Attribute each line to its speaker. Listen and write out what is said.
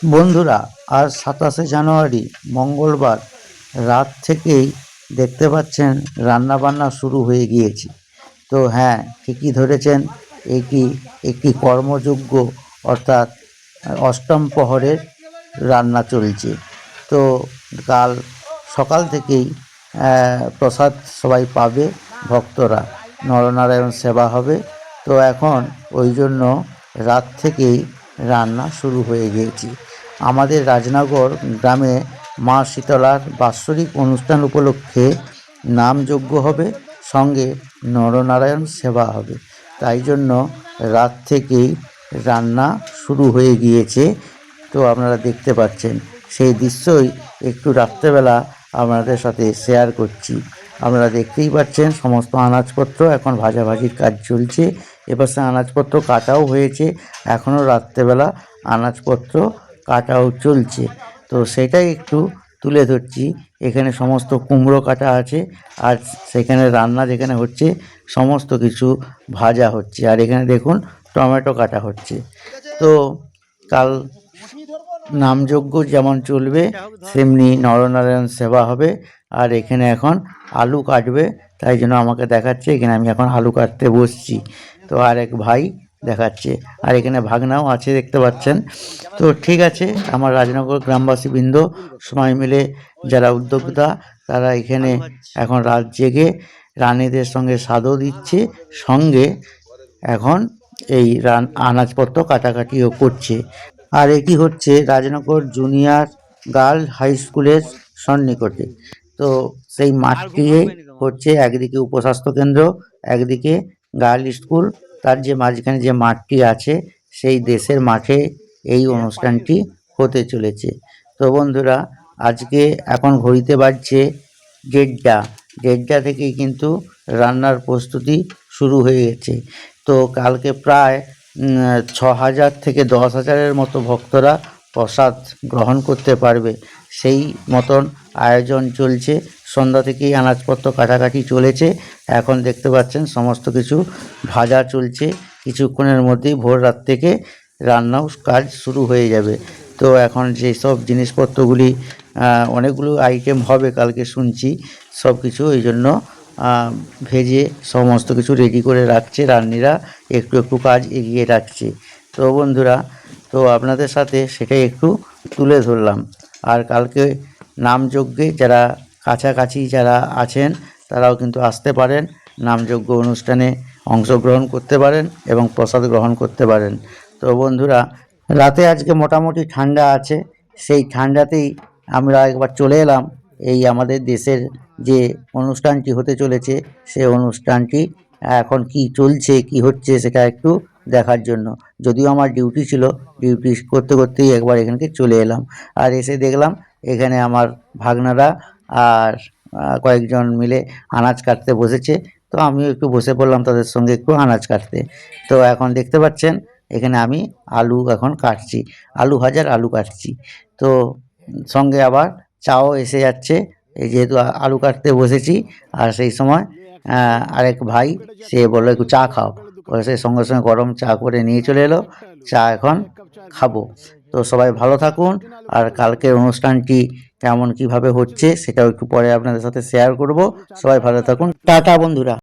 Speaker 1: বন্ধুরা, আজ 27শে জানুয়ারি মঙ্গলবার রাত থেকেই দেখতে পাচ্ছেন রান্নাবান্না শুরু হয়ে গিয়েছে। তো হ্যাঁ, ঠিকই ধরেছেন, এটি একটি কর্মযোগ্য অর্থাৎ অষ্টম প্রহরের রান্না চলছে। তো কাল সকাল থেকেই প্রসাদ সবাই পাবে, ভক্তরা নরনারায়ণ সেবা হবে। তো এখন ওই জন্য রাত থেকেই রান্না শুরু হয়ে গিয়েছে। আমাদের রাজনগর গ্রামে মা শীতলার বাৎসরিক অনুষ্ঠান উপলক্ষে নামযজ্ঞ হবে, সঙ্গে নরনারায়ণ সেবা হবে। তাই জন্য রাত থেকেই রান্না শুরু হয়ে গিয়েছে। তো আপনারা দেখতে পাচ্ছেন, সেই দৃশ্যই একটু রাত্রেবেলা আপনাদের সাথে শেয়ার করছি। আপনারা দেখতেই পাচ্ছেন সমস্ত আনাজপত্র এখন ভাজাভাজির কাজ চলছে। এপাশে আনাজপত্র কাটাও হয়েছে, এখনও রাত্রেবেলা আনাজপত্র কাটাও চলছে। তো সেটাই একটু তুলে ধরছি। এখানে সমস্ত কুমড়ো কাটা আছে, আর সেখানে রান্না যেখানে হচ্ছে সমস্ত কিছু ভাজা হচ্ছে। আর এখানে দেখুন টমেটো কাটা হচ্ছে। তো কাল নামযজ্ঞ যেমন চলবে তেমনি নরনারায়ণ সেবা হবে। আর এখানে এখন আলু কাটবে, তাই জন্য আমাকে দেখাচ্ছে, এখানে আমি এখন আলু কাটতে বসছি। তো আর এক ভাই দেখাচ্ছে, আর এখানে ভাগনাও আছে দেখতে পাচ্ছেন। তো ঠিক আছে, আমার রাজনগর গ্রামবাসীবৃন্দ সবাই মিলে যারা উদ্যোক্তা, তারা এখানে এখন রাত জেগে রানীদের সঙ্গে স্বাদও দিচ্ছে, সঙ্গে এখন এই আনাজপত্র কাটাকাটিও করছে। আর এটি হচ্ছে রাজনগর জুনিয়র গার্ল হাই স্কুলের সন্নিকটে। তো সেই মাঠটি হচ্ছে একদিকে উপস্বাস্থ্য কেন্দ্র, একদিকে গার্ল স্কুল। তার যে মাঝখানে যে মাঠটি আছে, সেই দেশের মাঠে এই অনুষ্ঠানটি হতে চলেছে। তো বন্ধুরা, আজকে এখন ঘড়িতে বাজছে 1:30। 1:30 থেকেই কিন্তু রান্নার প্রস্তুতি শুরু হয়ে গেছে। তো কালকে প্রায় 6,000 থেকে 10,000-এর মতো ভক্তরা প্রসাদ গ্রহণ করতে পারবে, সেই মতন আয়োজন চলছে। সন্ধ্যা থেকেই আনাজপত্র কাটাকাটি চলেছে। এখন দেখতে পাচ্ছেন সমস্ত কিছু ভাজা চলছে। কিছুক্ষণের মধ্যেই ভোর রাত থেকে রান্নাও কাজ শুরু হয়ে যাবে। তো এখন যেসব জিনিসপত্রগুলি অনেকগুলো আইটেম হবে কালকে শুনছি, সব কিছু এই জন্য ভেজে সমস্ত কিছু রেডি করে রাখছে রান্নিরা, একটু একটু কাজ এগিয়ে রাখছে। তো বন্ধুরা, তো আপনাদের সাথে সেটাই একটু তুলে ধরলাম। আর কালকে নামযজ্ঞে যারা কাছাকাছি যারা আছেন, তারাও কিন্তু আসতে পারেন, নামযজ্ঞ অনুষ্ঠানে অংশগ্রহণ করতে পারেন এবং প্রসাদ গ্রহণ করতে পারেন। তো বন্ধুরা, রাতে আজকে মোটামুটি ঠান্ডা আছে। সেই ঠান্ডাতেই আমরা একবার চলে এলাম এই আমাদের দেশের যে অনুষ্ঠানটি হতে চলেছে, সেই অনুষ্ঠানটি এখন কি চলছে কি হচ্ছে সেটা একটু দেখার জন্য। যদিও আমার ডিউটি ছিল, ডিউটি করতে করতেই একবার এখানকে চলে এলাম। আর এসে দেখলাম এখানে আমার ভাগনারা আর কয়েকজন মিলে আনাজ কাটতে বসেছে। তো আমিও একটু বসে পড়লাম তাদের সঙ্গে একটু আনাজ কাটতে। তো এখন দেখতে পাচ্ছেন এখানে আমি আলু এখন কাটছি, আলু ভাজার আলু কাটছি। তো সঙ্গে আবার চাও এসে যাচ্ছে, এই যেহেতু আলু কাটতে বসেছি। আর সেই সময় আরেক ভাই সে বললো একটু চা খাও, বলে সে সঙ্গে সঙ্গে গরম চা করে নিয়ে চলে এলো। চা এখন খাবো। তো সবাই ভালো থাকুন। আর কালকের অনুষ্ঠানটি কেমন কিভাবে হচ্ছে সেটাও একটু পরে আপনাদের সাথে শেয়ার করব। সবাই ভালো থাকুন, টাটা বন্ধুরা।